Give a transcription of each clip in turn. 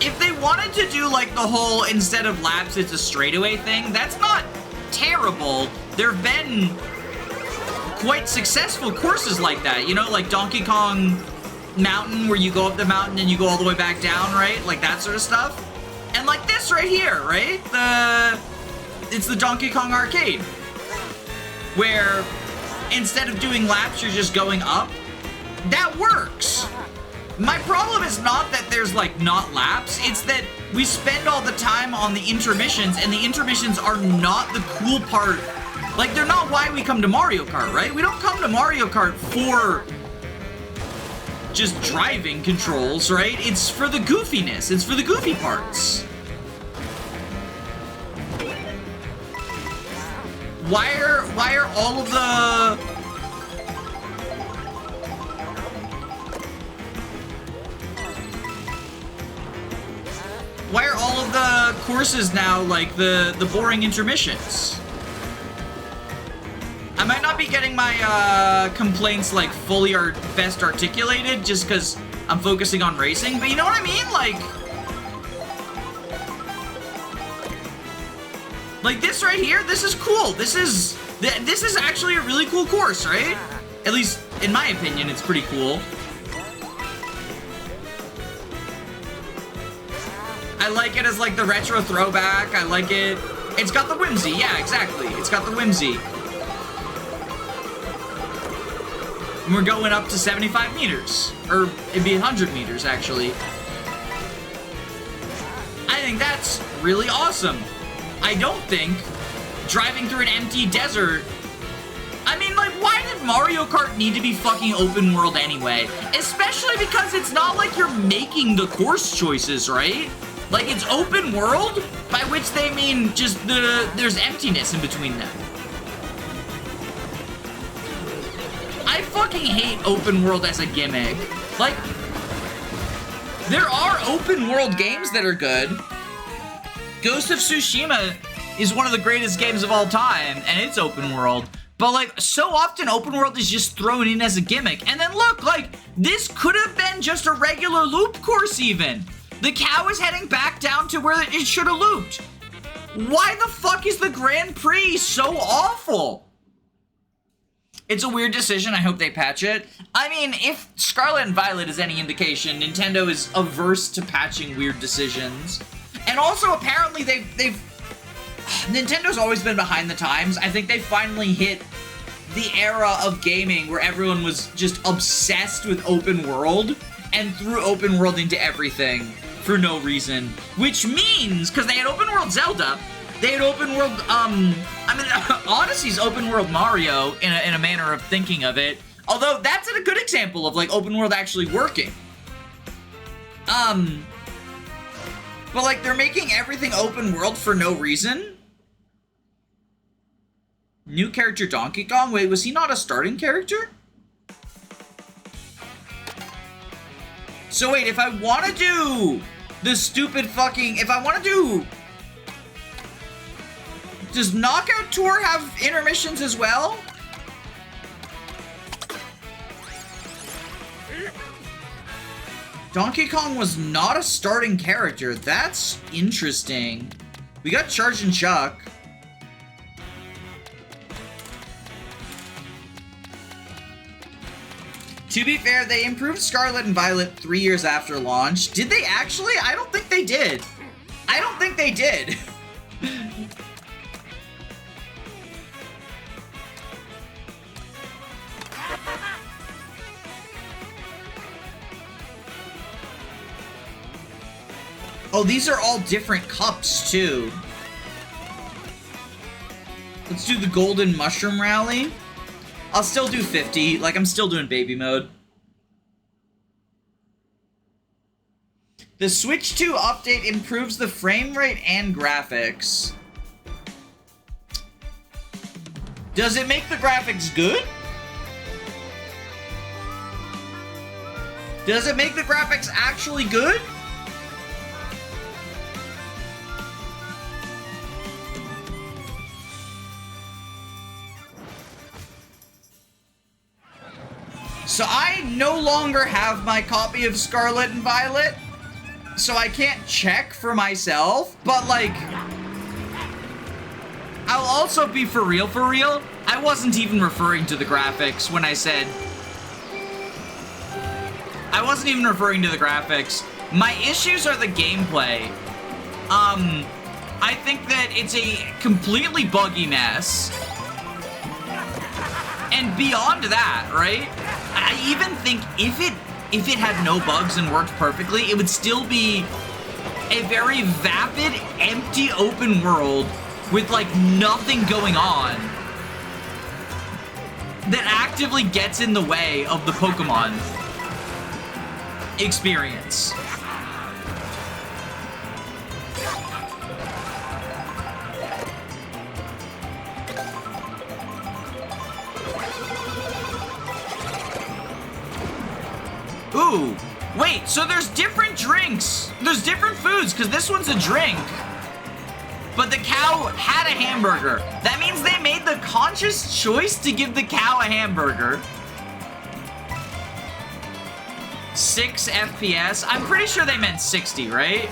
if they wanted to do like the whole instead of laps it's a straightaway thing, that's not terrible. There have been quite successful courses like that, you know, like Donkey Kong Mountain, where you go up the mountain and you go all the way back down, right? Like that sort of stuff. And like this right here, right? It's the Donkey Kong arcade, where instead of doing laps, you're just going up. That works. My problem is not that there's like not laps, it's that we spend all the time on the intermissions, and the intermissions are not the cool part. Like, they're not why we come to Mario Kart, right? We don't come to Mario Kart for just driving controls, right? It's for the goofiness. It's for the goofy parts. Why are all of the... Why are all of the courses now like the boring intermissions? I might not be getting my complaints like fully or best articulated just because I'm focusing on racing, but you know what I mean? Like this right here, this is cool. This is actually a really cool course, right? At least in my opinion, it's pretty cool. I like it as like the retro throwback. I like it. It's got the whimsy. Yeah, exactly. It's got the whimsy. And we're going up to 75 meters. Or it'd be 100 meters, actually. I think that's really awesome. I don't think driving through an empty desert... I mean, like, why did Mario Kart need to be fucking open world anyway? Especially because it's not like you're making the course choices, right? Like, it's open world, by which they mean just there's emptiness in between them. I fucking hate open world as a gimmick. Like, there are open world games that are good. Ghost of Tsushima is one of the greatest games of all time, and it's open world. But, like, so often open world is just thrown in as a gimmick. And then look, like, this could have been just a regular loop course even. The cow is heading back down to where it should have looped. Why the fuck is the Grand Prix so awful? It's a weird decision. I hope they patch it. I mean, if Scarlet and Violet is any indication, Nintendo is averse to patching weird decisions. And also, apparently, Nintendo's always been behind the times. I think they finally hit the era of gaming where everyone was just obsessed with open world and threw open world into everything for no reason. Which means, because they had open world Zelda, they had open world, I mean, Odyssey's open world Mario in a manner of thinking of it. Although, that's a good example of, like, open world actually working. But, like, they're making everything open world for no reason. New character Donkey Kong? Wait, was he not a starting character? So wait, if I want to do the stupid fucking... If I want to do... Does Knockout Tour have intermissions as well? Donkey Kong was not a starting character. That's interesting. We got Charge and Chuck. To be fair, they improved Scarlet and Violet 3 years after launch. Did they actually? I don't think they did. I don't think they did. Oh, these are all different cups, too. Let's do the Golden Mushroom Rally. I'll still do 50. Like, I'm still doing baby mode. The Switch 2 update improves the frame rate and graphics. Does it make the graphics good? Does it make the graphics actually good? So I no longer have my copy of Scarlet and Violet. so I can't check for myself, but like, I'll also be for real. I wasn't even referring to the graphics when I said, I wasn't even referring to the graphics. My issues are the gameplay. I think that it's a completely buggy mess. And beyond that, right? I even think if it had no bugs and worked perfectly, it would still be a very vapid, empty open world with like nothing going on that actively gets in the way of the Pokemon experience. Ooh, wait, so there's different drinks. There's different foods, because this one's a drink. But the cow had a hamburger. That means they made the conscious choice to give the cow a hamburger. 6 FPS? I'm pretty sure they meant 60, right?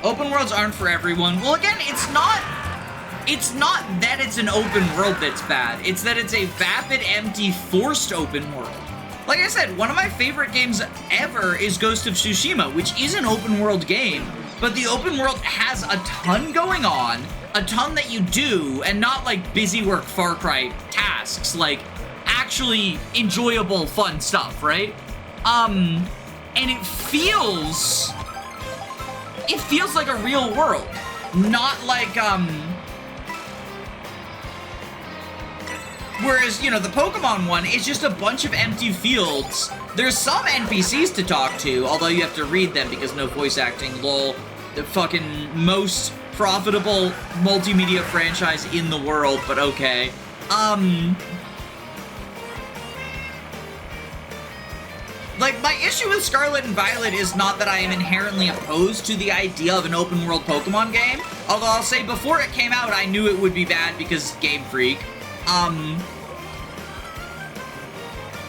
Open worlds aren't for everyone. Well, again, it's not that it's an open world that's bad. It's that it's a vapid, empty, forced open world. Like I said, one of my favorite games ever is Ghost of Tsushima, which is an open world game, but the open world has a ton going on, a ton that you do, and not like busy work Far Cry tasks, like actually enjoyable, fun stuff, right? And it feels like a real world, not like, whereas, you know, the Pokemon one is just a bunch of empty fields. There's some NPCs to talk to, although you have to read them because no voice acting, lol. The fucking most profitable multimedia franchise in the world, but okay. Like, my issue with Scarlet and Violet is not that I am inherently opposed to the idea of an open world Pokemon game, although I'll say before it came out, I knew it would be bad because Game Freak.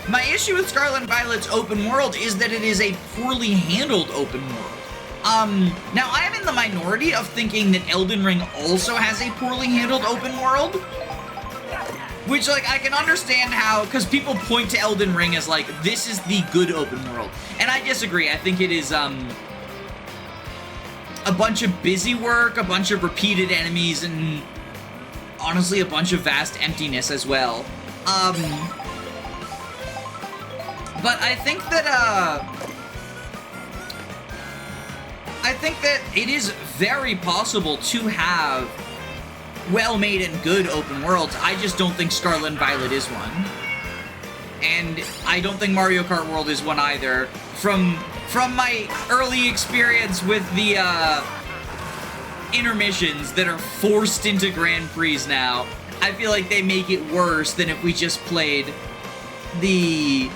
My issue with Scarlet and Violet's open world is that it is a poorly handled open world. Now I am in the minority of thinking that Elden Ring also has a poorly handled open world, which, like, I can understand how, because people point to Elden Ring as, like, this is the good open world. And I disagree. I think it is, a bunch of busy work, a bunch of repeated enemies, and honestly, a bunch of vast emptiness as well. But I think that it is very possible to have well-made and good open worlds. I just don't think Scarlet and Violet is one. And I don't think Mario Kart World is one either. From my early experience with the intermissions that are forced into Grand Prix now, I feel like they make it worse than if we just played the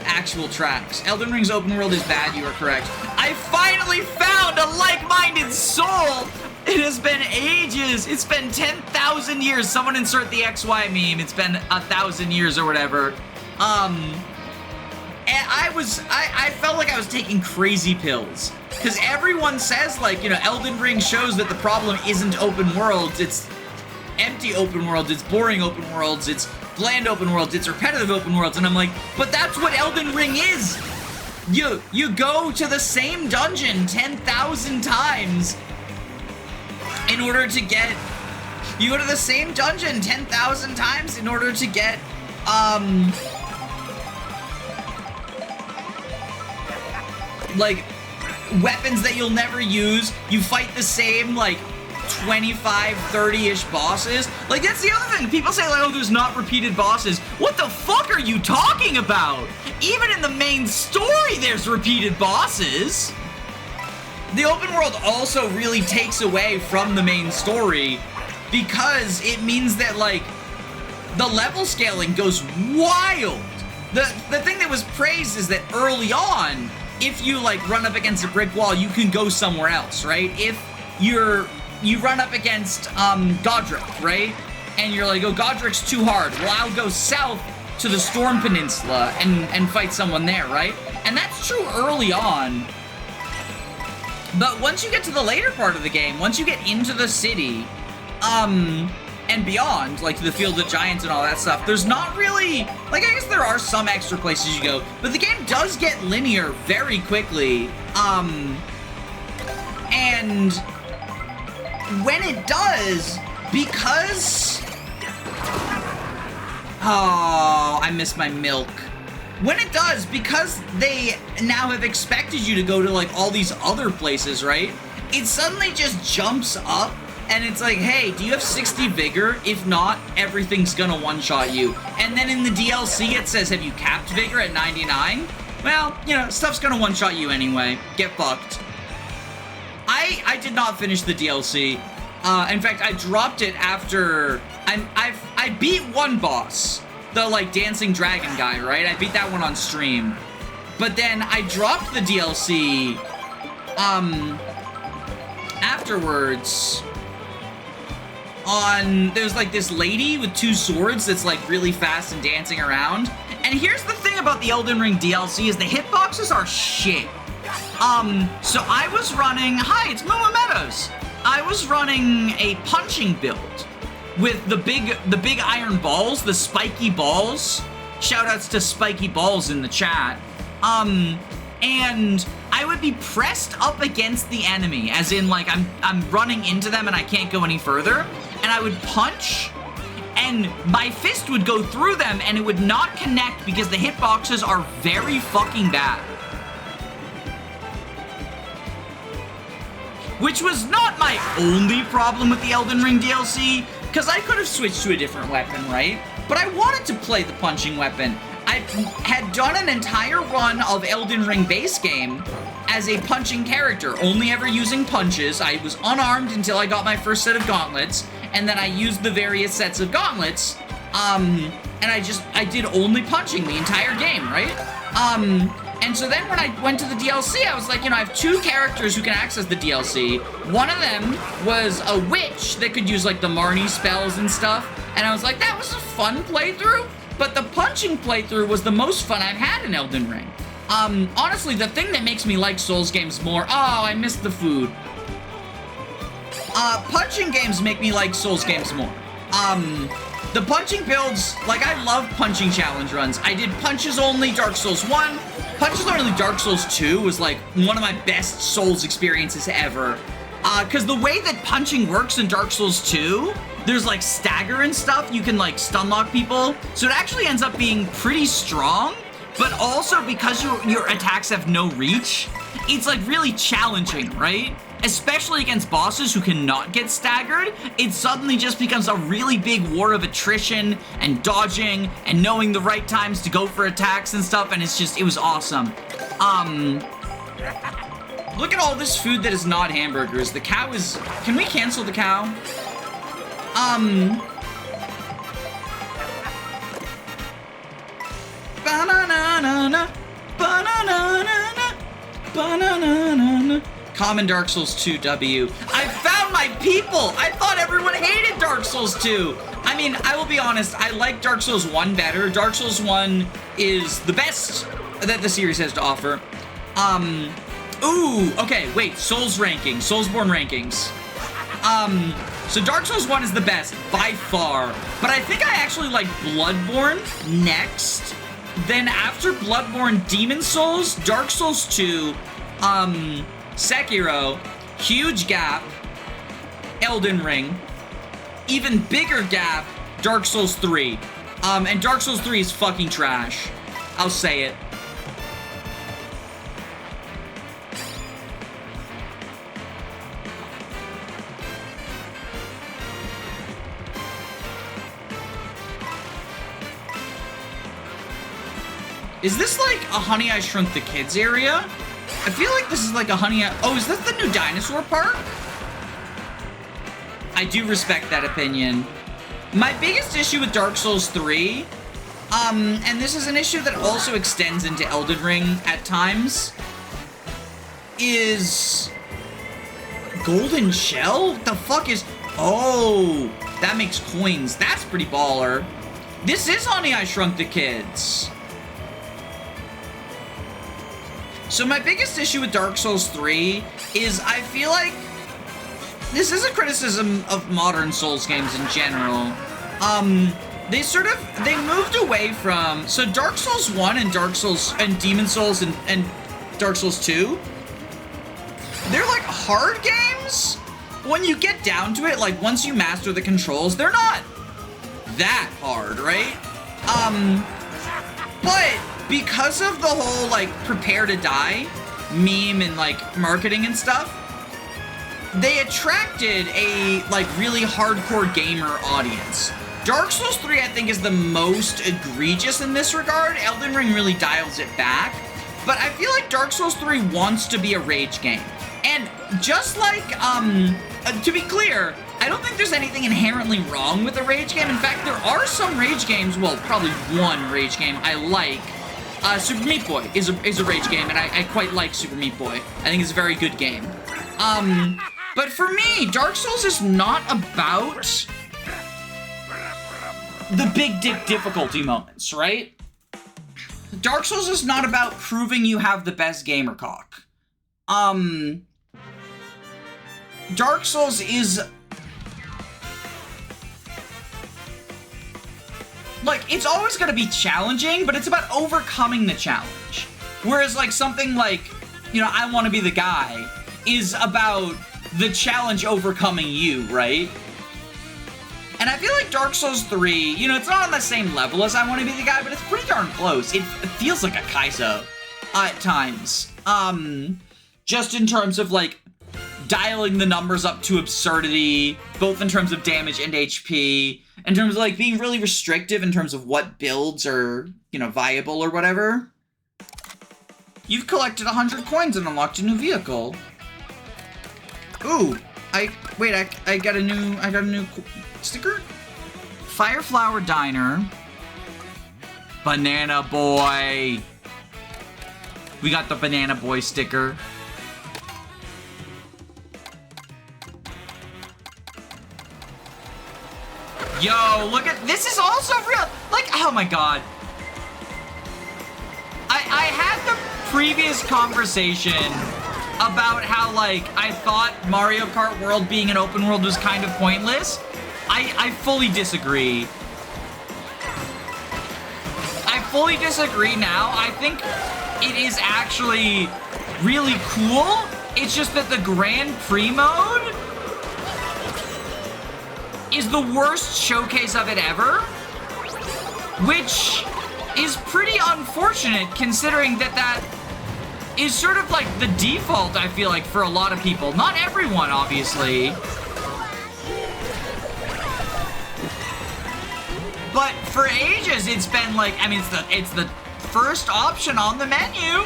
actual tracks. Elden Ring's open world is bad, you are correct. I finally found a like-minded soul! It has been ages. It's been 10,000 years. Someone insert the XY meme. It's been 1,000 years or whatever. And I felt like I was taking crazy pills. Because everyone says, like, you know, Elden Ring shows that the problem isn't open worlds. It's empty open worlds. It's boring open worlds. It's bland open worlds. It's repetitive open worlds. And I'm like, but that's what Elden Ring is. You go to the same dungeon 10,000 times in order to get, you go to the same dungeon 10,000 times in order to get, like, weapons that you'll never use. You fight the same, like, 25, 30-ish bosses. Like, that's the other thing. People say, like, oh, there's not repeated bosses. What the fuck are you talking about? Even in the main story, there's repeated bosses. The open world also really takes away from the main story because it means that, like, the level scaling goes wild. The thing that was praised is that early on, if you, like, run up against a brick wall, you can go somewhere else, right? If you run up against, Godric, right? and you're like, oh, Godric's too hard. Well, I'll go south to the Storm Peninsula and fight someone there, right? And that's true early on. But once you get to the later part of the game, once you get into the city, and beyond, like to the Field of Giants and all that stuff, there's not really, like, I guess there are some extra places you go, but the game does get linear very quickly, and when it does, because, oh, I miss my milk. When it does, because they now have expected you to go to, like, all these other places, right? It suddenly just jumps up, and it's like, hey, do you have 60 Vigor? If not, everything's gonna one-shot you. And then in the DLC, it says, have you capped Vigor at 99? Well, you know, stuff's gonna one-shot you anyway. Get fucked. I did not finish the DLC. In fact, I dropped it after... I beat one boss. The, like, dancing dragon guy, right? I beat that one on stream. But then I dropped the DLC, afterwards on... There's, like, this lady with 2 swords that's, like, really fast and dancing around. And here's the thing about the Elden Ring DLC is the hitboxes are shit. So I was running... Hi, it's Momo Meadows. I was running a punching build with the big iron balls, the spiky balls. Shoutouts to spiky balls in the chat. And I would be pressed up against the enemy, as in, like, I'm running into them and I can't go any further, and I would punch, and my fist would go through them and it would not connect because the hitboxes are very fucking bad. Which was not my only problem with the Elden Ring DLC, because I could have switched to a different weapon, right? But I wanted to play the punching weapon. I had done an entire run of Elden Ring base game as a punching character, only ever using punches. I was unarmed until I got my first set of gauntlets, and then I used the various sets of gauntlets, and I did only punching the entire game, right? And so then when I went to the DLC, I was like, you know, I have 2 characters who can access the DLC. One of them was a witch that could use, like, the Marnie spells and stuff. And I was like, that was a fun playthrough. But the punching playthrough was the most fun I've had in Elden Ring. Honestly, the thing that makes me like Souls games more... Oh, I missed the food. Punching games make me like Souls games more. The punching builds, like, I love punching challenge runs. I did Punches Only Dark Souls 1. Punches Only Dark Souls 2 was, like, one of my best Souls experiences ever. Because the way that punching works in Dark Souls 2, there's, like, stagger and stuff. You can, like, stun lock people. So it actually ends up being pretty strong. But also, because your attacks have no reach, it's, like, really challenging, right? Especially against bosses who cannot get staggered, it suddenly just becomes a really big war of attrition and dodging and knowing the right times to go for attacks and stuff, and it was awesome. Look at all this food that is not hamburgers. The cow is... Can we cancel the cow? Ba-na-na-na-na, ba-na-na-na-na, ba-na-na-na-na. Common Dark Souls 2 W. I found my people! I thought everyone hated Dark Souls 2! I mean, I will be honest, I like Dark Souls 1 better. Dark Souls 1 is the best that the series has to offer. Ooh, okay, wait, Souls ranking, Soulsborne rankings. So Dark Souls 1 is the best, by far. But I think I actually like Bloodborne next. Then after Bloodborne, Demon Souls, Dark Souls 2, Sekiro, huge gap, Elden Ring, even bigger gap, Dark Souls 3. And Dark Souls 3 is fucking trash. I'll say it. Is this like a Honey I Shrunk the Kids area? I feel like this is like a Oh, is that the new dinosaur park? I do respect that opinion. My biggest issue with Dark Souls 3, and this is an issue that also extends into Elden Ring at times, is... Golden Shell? What the fuck is... Oh... That makes coins. That's pretty baller. This is Honey, I Shrunk the Kids. So my biggest issue with Dark Souls 3 is I feel like this is a criticism of modern Souls games in general. They moved away from, so Dark Souls 1 and Demon Souls and Dark Souls 2, they're like hard games. When you get down to it, like once you master the controls, they're not that hard, right? But because of the whole like prepare to die meme and like marketing and stuff, they attracted a like really hardcore gamer audience. Dark Souls 3, I think, is the most egregious in this regard. Elden Ring really dials it back. But I feel like Dark Souls 3 wants to be a rage game. And just like, to be clear, I don't think there's anything inherently wrong with a rage game. In fact, there are some rage games, well, probably one rage game I like. Super Meat Boy is a rage game, and I quite like Super Meat Boy. I think it's a very good game. But for me, Dark Souls is not about the big dick difficulty moments, right? Dark Souls is not about proving you have the best gamer cock. Dark Souls is like, it's always gonna be challenging, but it's about overcoming the challenge. Whereas like something like, you know, I Want to Be the Guy is about the challenge overcoming you, right? And I feel like Dark Souls 3, you know, it's not on the same level as I Want to Be the Guy, but it's pretty darn close. It feels like a Kaizo at times. Just in terms of, like, dialing the numbers up to absurdity, both in terms of damage and HP, in terms of, like, being really restrictive in terms of what builds are, you know, viable or whatever. You've collected 100 coins and unlocked a new vehicle. Ooh, I got a new sticker? Fireflower Diner. Banana Boy. We got the Banana Boy sticker. Yo, look at, this is also real. Like, oh my god. I had the previous conversation about how, like, I thought Mario Kart World being an open world was kind of pointless. I fully disagree. I fully disagree now. I think it is actually really cool. It's just that the Grand Prix mode is the worst showcase of it ever, which is pretty unfortunate considering that is sort of like the default, I feel like, for a lot of people. Not everyone, obviously. But for ages, it's been like, I mean, it's the first option on the menu.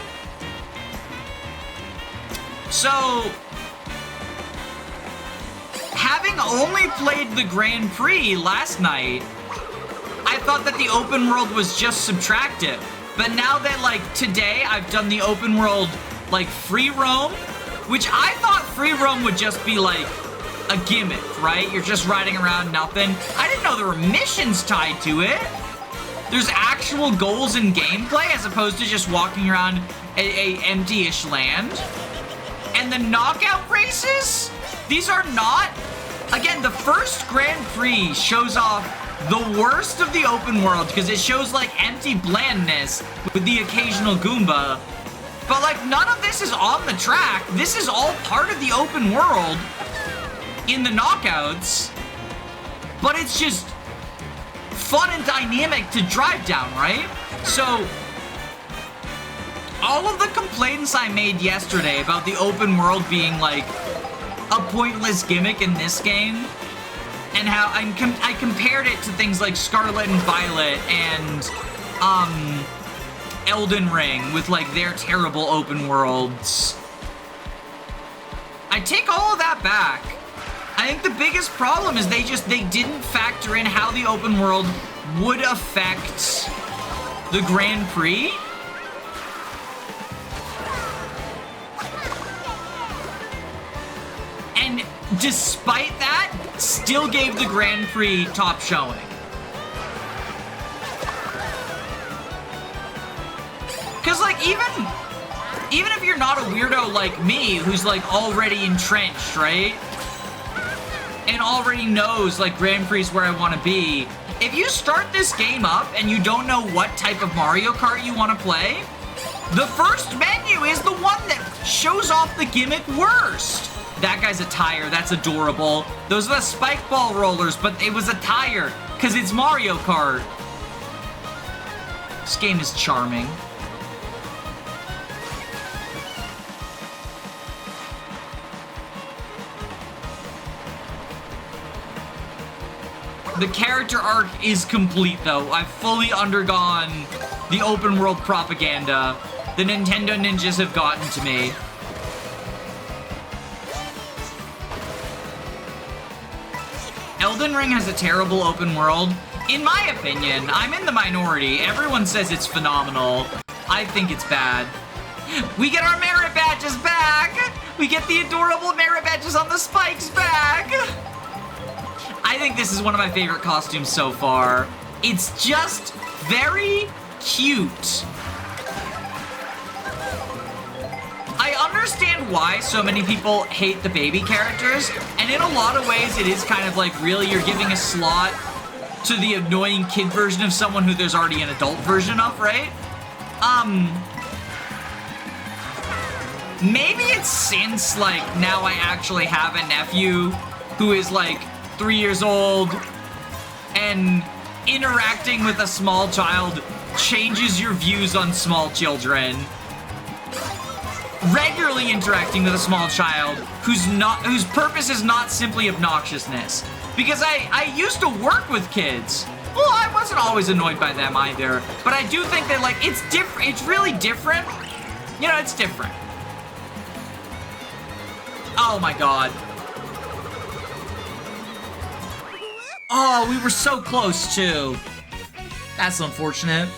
So, having only played the Grand Prix last night, I thought that the open world was just subtractive. But now that, like, today I've done the open world, like, free roam, which I thought free roam would just be, like, a gimmick, right? You're just riding around nothing. I didn't know there were missions tied to it. There's actual goals in gameplay as opposed to just walking around a empty-ish land. And the knockout races, these are not, again, the first Grand Prix shows off the worst of the open world because it shows like empty blandness with the occasional Goomba. But like none of this is on the track. This is all part of the open world in the knockouts. But it's just fun and dynamic to drive down, right? So all of the complaints I made yesterday about the open world being like a pointless gimmick in this game, and how I compared it to things like Scarlet and Violet and Elden Ring with like their terrible open worlds. I take all of that back. I think the biggest problem is they didn't factor in how the open world would affect the Grand Prix. And despite that, still gave the Grand Prix top showing. Because, like, even if you're not a weirdo like me, who's, like, already entrenched, right? And already knows, like, Grand Prix is where I want to be. If you start this game up and you don't know what type of Mario Kart you want to play, the first menu is the one that shows off the gimmick worst. That guy's a tire. That's adorable. Those are the spike ball rollers, but it was a tire because it's Mario Kart. This game is charming. The character arc is complete, though. I've fully undergone the open world propaganda the Nintendo ninjas have gotten to me. Elden Ring has a terrible open world. In my opinion, I'm in the minority. Everyone says it's phenomenal. I think it's bad. We get our merit badges back! We get the adorable merit badges on the spikes back! I think this is one of my favorite costumes so far. It's just very cute. I understand why so many people hate the baby characters, and in a lot of ways it is kind of like, really, you're giving a slot to the annoying kid version of someone who there's already an adult version of, right? Maybe it's since, like, now I actually have a nephew who is, like, 3 years old, and interacting with a small child changes your views on small children. Regularly interacting with a small child whose purpose is not simply obnoxiousness. Because I used to work with kids. Well, I wasn't always annoyed by them either, but I do think that, like, it's different. It's really different. You know, it's different. Oh my god. Oh, we were so close, too. That's unfortunate.